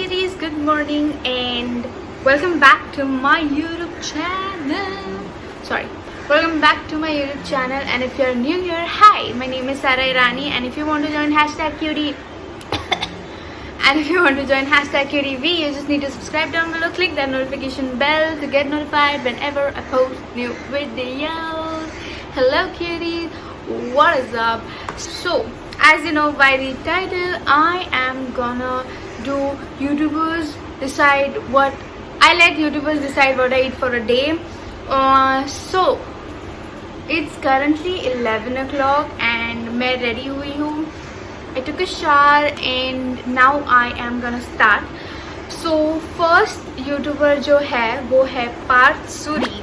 kitties, good morning and welcome back to my YouTube channel. Welcome back to my YouTube channel, and if you're new here, hi, my name is Sara Irani, and if you want to join #cutie #QTV, you just need to subscribe down below, click that notification bell to get notified whenever I post new videos. Hello cuties, what is up? So as you know by the title, I am gonna do YouTubers decide what I let YouTubers decide what I eat for a day. So it's currently 11 o'clock and मैं ready हुई हूँ. I took a shower and now I am gonna start. So first YouTuber जो है वो है Partha Suri.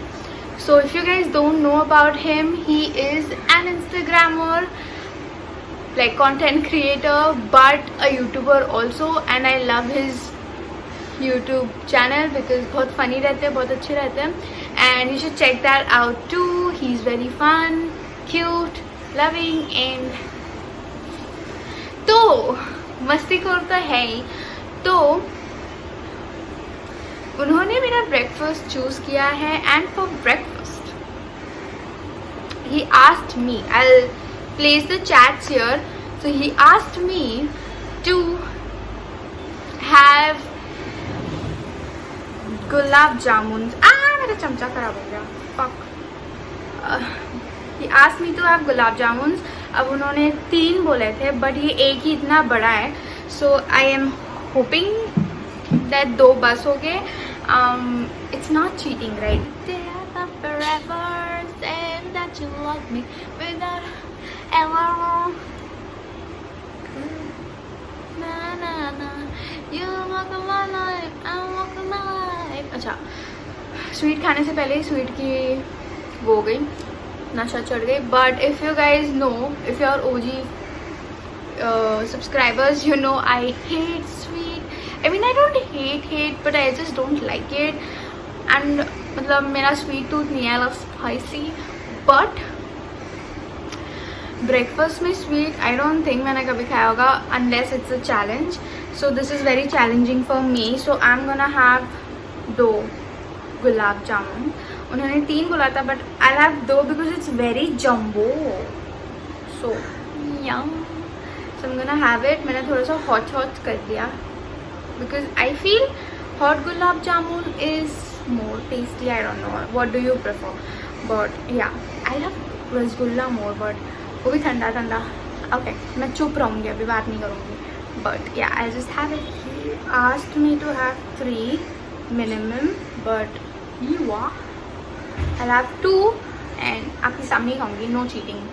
So if you guys don't know about him, he is an Instagrammer, like content creator, but a YouTuber also, and I love his YouTube channel because बहुत funny रहते हैं, बहुत अच्छे रहते हैं, and you should check that out too. He's very fun, cute, loving, and तो मस्तीखोर तो है ही. तो उन्होंने मेरा ब्रेकफास्ट चूज किया है, and for breakfast he asked me, I'll place the chats here. So he asked me to have gulab jamuns. मेरा चमचा खराब हो गया, fuck. He asked me to have gulab jamuns. अब उन्होंने 3 बोले थे, बट ये एक ही इतना बड़ा है, so I am hoping that 2 बस हो गए. It's not cheating, right? Forever saying that you love me without ever. Na na na, you walk my life, I walk my life. अच्छा, स्वीट खाने से पहले ही स्वीट की वो हो गई, नशा चढ़ गई. But if you guys know, if you are OG subscribers, you know I hate sweet. I mean I don't hate, but I just don't like it. And मतलब मेरा स्वीट टूथ नहीं है, I love spicy. But breakfast में sweet I don't think मैंने कभी खाया होगा, unless it's a challenge. So this is very challenging for me. So I am gonna have 2 gulab jamun. उन्होंने 3 बोला था, but I have 2 because it's very jumbo. So yum, so I am gonna have it. मैंने थोड़ा सा hot कर दिया because I feel hot gulab jamun is more tasty. I don't know, what do you prefer, but yeah, I love rasgulla more, but वो भी ठंडा. Okay, मैं चुप रहूँगी, अभी बात नहीं करूँगी. but yeah, I'll just have it. He asked me to have 3 minimum, but you are, I'll have 2 and आपके सामने ही खाऊँगी, no cheating.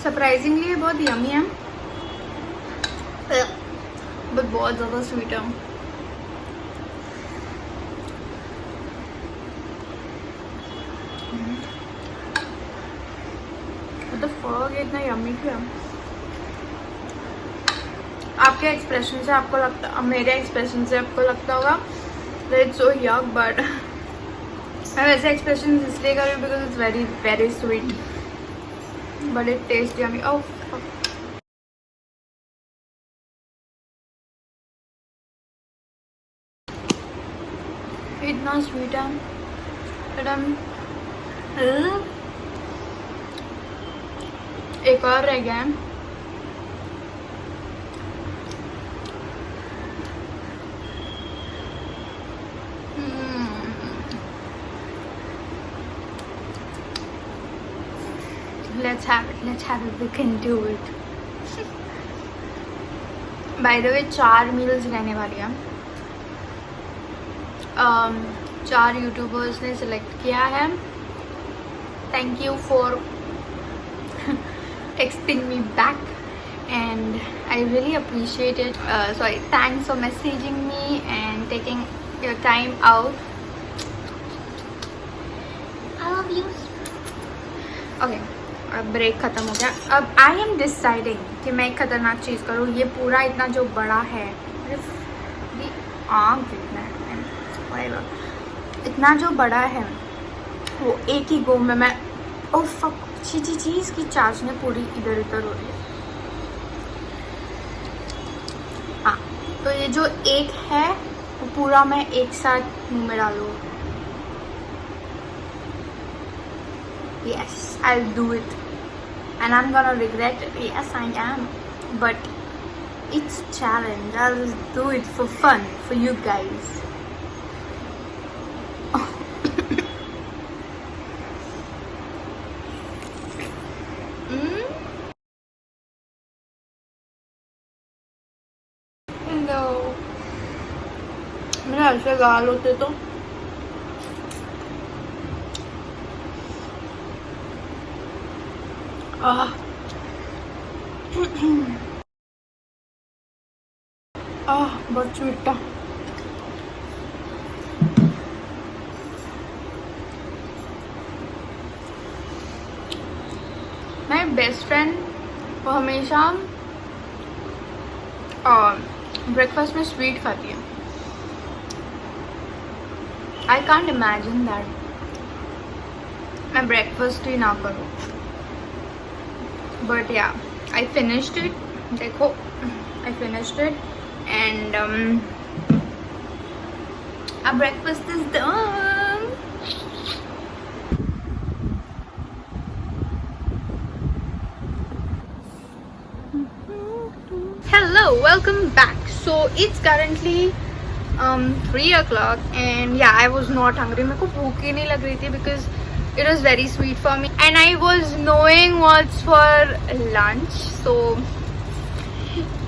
सरप्राइजिंगली ये बहुत यमी है, बट बहुत ज़्यादा स्वीट है. तो फर्क इतना यमी क्यों है? आपके एक्सप्रेशन से आपको लगता, मेरे एक्सप्रेशन से आपको लगता होगा इट्स सो यक, बट मैं वैसे एक्सप्रेशन इसलिए कर रही हूँ because it's very very sweet, but it tastes yummy. Oh fuck. इतना स्वीट है, एकदम. एक और रह गया है. Let's have it, we can do it. By the way, 4 meals रहने वाली हैं. 4 यूट्यूबर्स ने सिलेक्ट किया है. Thank you for texting me back, and I really appreciate it. Thanks for messaging me and taking your time out. Okay, अब break ख़त्म हो गया. अब आई एम डिसाइडिंग कि मैं एक खतरनाक चीज़ करूँ. ये पूरा इतना जो बड़ा है, ये आँख कितना है, इतना जो बड़ा है वो एक ही गो में मैं, ओह फक, चीज़ की चाशनी पूरी इधर उधर हो रही है. हाँ, तो ये जो एक है वो पूरा मैं एक साथ मुंह में डालूँ. Yes, I'll do it. And I'm gonna regret it. Yes, I am. But it's a challenge. I'll just do it for fun, for you guys. Hello. मेरे ऐसे गाल होते तो बहुत चुट्टा. मेरी बेस्ट फ्रेंड वो हमेशा ब्रेकफास्ट में स्वीट खाती है. आई कांट इमेजिन दैट मैं ब्रेकफास्ट ही ना करूँ. बट या, आई फिनिश्ड इट. देखो, I finished it and our breakfast is done. Hello, welcome back. So it's currently 3 o'clock and yeah, I was not hungry. मेरे को भूख ही नहीं लग रही थी because it was very sweet for me and I was knowing what's for lunch. So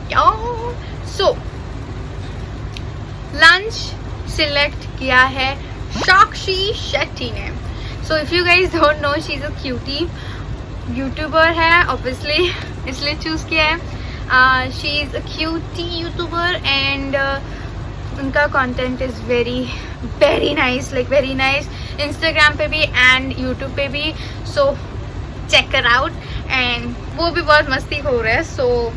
yeah, so lunch select किया है साक्षी शेट्टी ने. So if you guys don't know, she is a cutie YouTuber है ऑब्वियसली, इसलिए choose किया है. She is a cutie YouTuber and उनका content is very nice, like very nice. Instagram पे भी एंड यूट्यूब पे भी. So check it out. And वो भी बहुत मस्ती हो रहा है. सो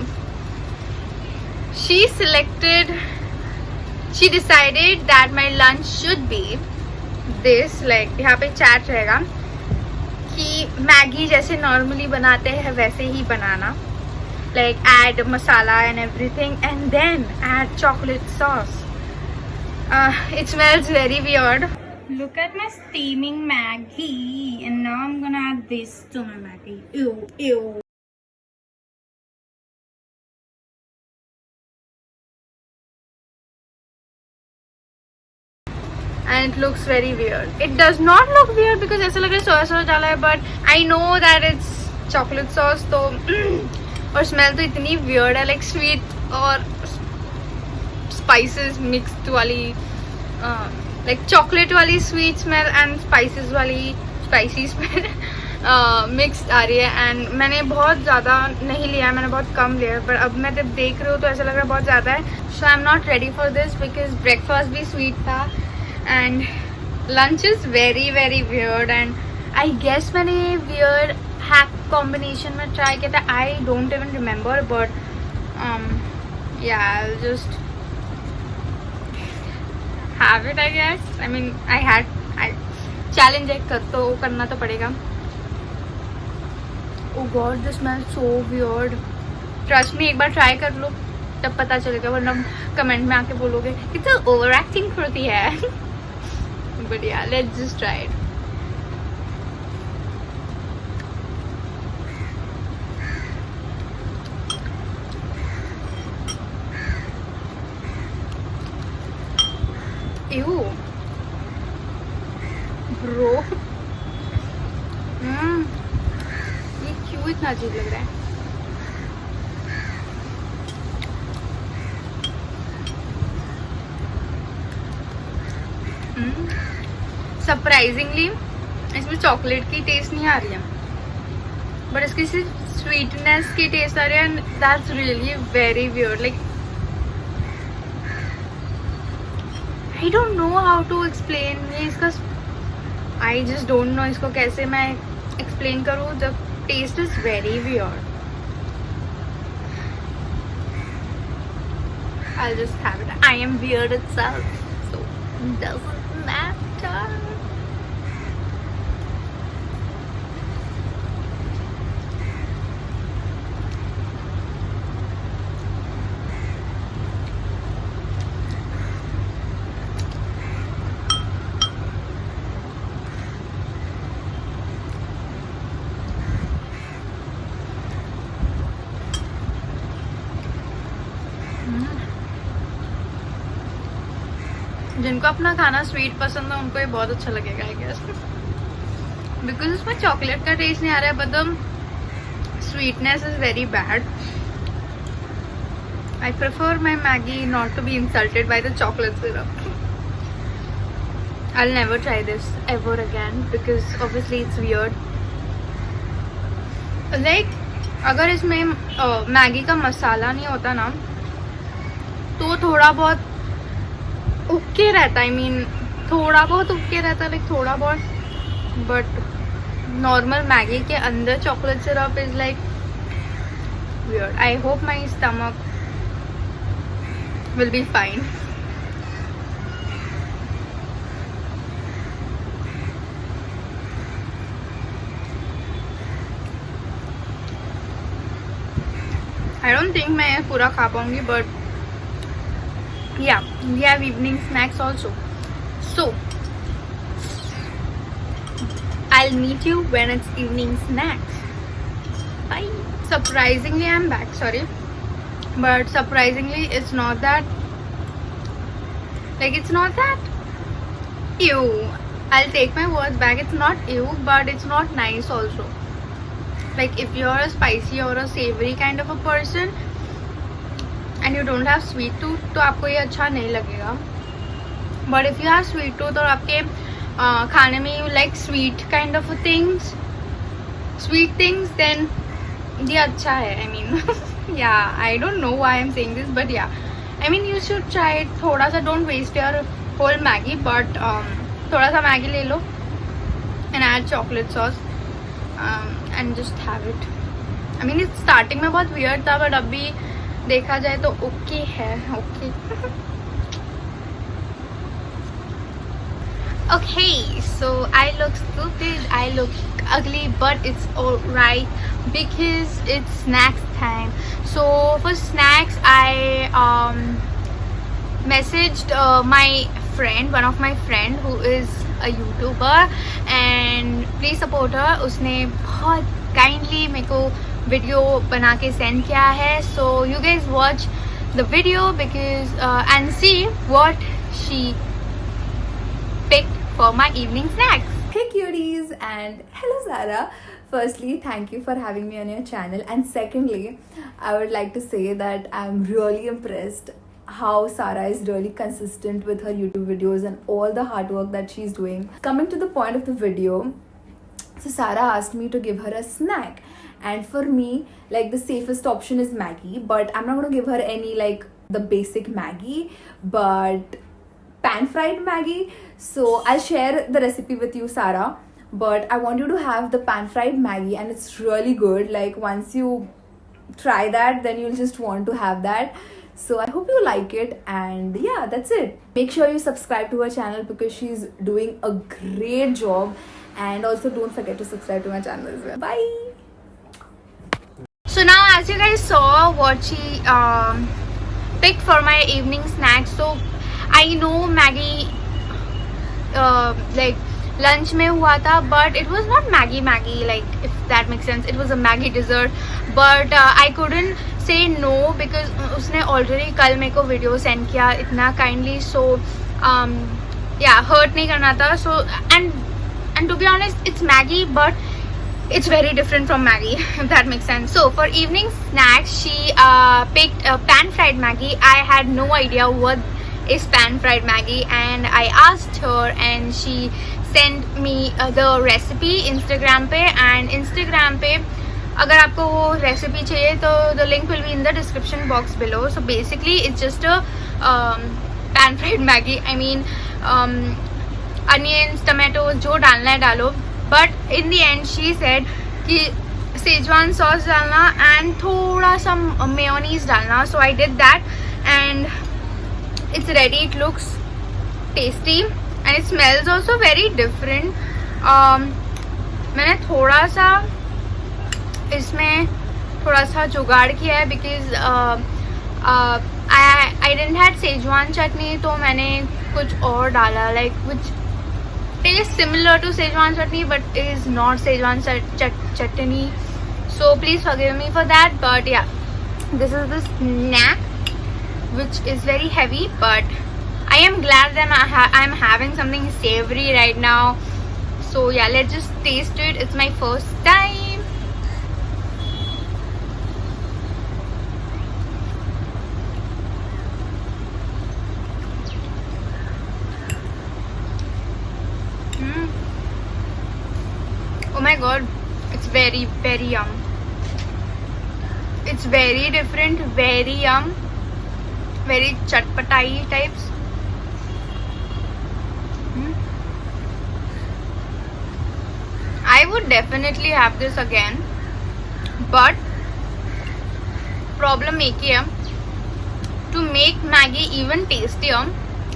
she decided that my lunch should be this, like यहाँ पे चैट रहेगा कि मैगी जैसे नॉर्मली बनाते हैं वैसे ही बनाना, like add masala and everything and then add chocolate sauce. It smells very weird. Look at my steaming Maggi and now I'm gonna add this to my Maggi. Ew. And it looks very weird. It does not look weird because ऐसा लग रहा है soya sauce डाला है, but I know that it's chocolate sauce. तो और smell तो इतनी weird है, like sweet और spices mixed वाली, like chocolate वाली sweet smell and spices वाली spicy smell mixed आ रही है. and मैंने बहुत ज़्यादा नहीं लिया, मैंने बहुत कम लिया है, पर अब मैं जब देख रही हूँ तो ऐसा लग रहा है बहुत ज़्यादा है. So I'm not ready for this because breakfast भी sweet था and lunch is very weird. and I guess मैंने weird hack combination में try किया था. I don't even remember, but yeah, I'll just have it, I guess. I mean, I challenge है, तो करना तो पड़ेगा. Oh god, this smells so weird. Trust me, एक बार try कर लो तब पता चलेगा, वरना कमेंट में आके बोलोगे कि तो ओवर एक्टिंग करती है. But yeah, let's just try it. Ew, bro. ये क्यों इतना अजीब लग रहा है? सरप्राइजिंगली इसमें चॉकलेट की टेस्ट नहीं आ रही है, बट इसकी सिर्फ स्वीटनेस की टेस्ट आ रही है. And that's really very weird. Like I don't know how to explain. ये इसका, आई जस्ट डोंट नो इसको कैसे मैं एक्सप्लेन करूँ, the taste is very weird. I'll just have it. I am weird itself, so it doesn't matter. जिनको अपना खाना sweet पसंद है उनको ये बहुत अच्छा लगेगा आई गेस, बिकॉज उसमें चॉकलेट का टेस्ट नहीं आ रहा है, but the sweetness is very bad. I prefer my Maggi not to be insulted by the chocolate syrup. I'll never try this ever again because obviously it's weird. Like अगर इसमें Maggi का मसाला नहीं होता ना तो थोड़ा बहुत ओके रहता, आई मीन थोड़ा बहुत ओके रहता, लाइक थोड़ा बहुत, बट नॉर्मल मैगी के अंदर chocolate syrup is like weird. I hope my stomach will be fine. I don't think मैं पूरा खा पाऊंगी, but yeah, we have evening snacks also, so I'll meet you when it's evening snacks. Bye. Surprisingly I'm back, sorry, but surprisingly it's not that, like it's not that ew. I'll take my words back, it's not ew, but it's not nice also. Like if you're a spicy or a savory kind of a person and you don't have sweet tooth तो आपको ये अच्छा नहीं लगेगा. But if you have sweet tooth और आपके खाने में you like sweet kind of sweet things, then ये अच्छा है. I mean yeah, I don't know why I'm saying this, but yeah, I mean you should try it. थोड़ा सा don't waste your whole Maggi, but थोड़ा सा Maggi ले लो and add chocolate sauce and just have it. I mean it's starting में बहुत weird था, but अभी देखा जाए तो ओके है. Okay okay, so I look stupid, I look ugly, but it's alright because it's snacks time. So for snacks I messaged my friend, one of my friend who is a YouTuber, and please support her. उसने बहुत kindly मेरे को video बना के send किया है. So you guys watch the video because and see what she picked for my evening snacks. Hey cuties and hello Zara. Firstly, thank you for having me on your channel, and secondly, I would like to say that I'm really impressed how Sara is really consistent with her YouTube videos and all the hard work that she's doing. Coming to the point of the video, so Sara asked me to give her a snack, and for me, like, the safest option is Maggi, but I'm not going to give her any like the basic Maggi, but pan fried Maggi. So I'll share the recipe with you, Sara, but I want you to have the pan fried Maggi, and it's really good. Like once you try that, then you'll just want to have that. So I hope you like it, and yeah, that's it. Make sure you subscribe to her channel because she's doing a great job, and also don't forget to subscribe to my channel as well. Bye. So now as you guys saw what she picked for my evening snack, so I know Maggi like lunch में हुआ था, but it was not Maggi like if that makes sense. It was a Maggi dessert, but I couldn't say no because उसने already कल मेरे को video send किया इतना kindly, so yeah, hurt नहीं करना था. So and to be honest, it's Maggi, but it's very different from Maggi, if that makes sense. So for evening snacks, she picked pan fried Maggi. I had no idea what is pan fried Maggi, and I asked her, and she sent me the recipe Instagram पे. And Instagram पे अगर आपको वो recipe चाहिए तो the link will be in the description box below. So basically it's just a pan fried Maggi. I mean onions, tomatoes, जो डालना है डालो. But in the end she said कि सेजवान सॉस डालना एंड थोड़ा सा मेयोनीज डालना. So I did that and it's ready. It looks tasty and it smells also very different. मैंने थोड़ा सा इसमें थोड़ा सा जुगाड़ किया है because I didn't had Schezwan chutney, तो मैंने कुछ और डाला like which taste similar to Schezwan chutney but is not Schezwan chutney. So please forgive me for that, but yeah, this is the snack which is very heavy, but I am glad that I'm having something savory right now. So yeah, let's just taste it. It's my first time. Oh my god, it's very very yum. It's very different, very yum, very chatpatai types. I would definitely have this again, but problem एक ही है, to make Maggi even tastier,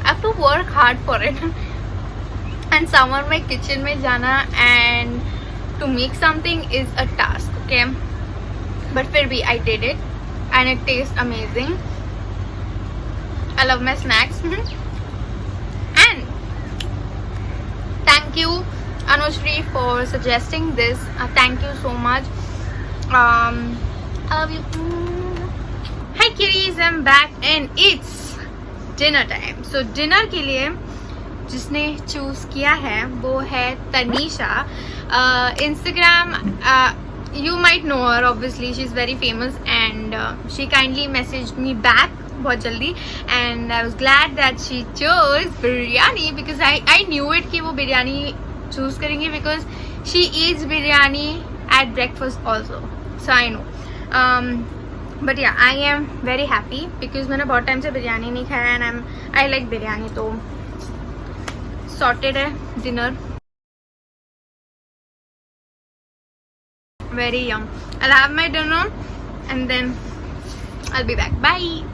I have to work hard for it. And summer में kitchen में जाना and to make something is a task, okay? But फिर भी I did it and it tastes amazing. I love my snacks. And thank you Anushri for suggesting this. Thank you so much. I love you. Hi kitties, I'm back and it's dinner time. So dinner के लिए जिसने choose किया है वो है Tanisha. Instagram, you might know her, obviously she's very famous, and she kindly messaged me back बहुत जल्दी, and I was glad that she chose biryani because I knew it कि वो बिरयानी choose करेंगी because she eats biryani at breakfast also, so I know. But yeah, I am very happy because मैंने बहुत time से बिरयानी नहीं खाया and I like biryani, तो sorted है dinner. Very yum. I'll have my dinner and then I'll be back. Bye.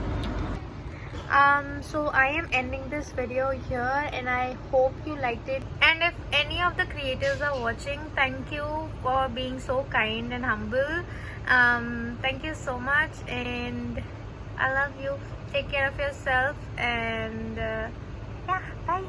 So I am ending this video here and I hope you liked it, and if any of the creators are watching, thank you for being so kind and humble. Thank you so much and I love you. Take care of yourself and yeah, bye.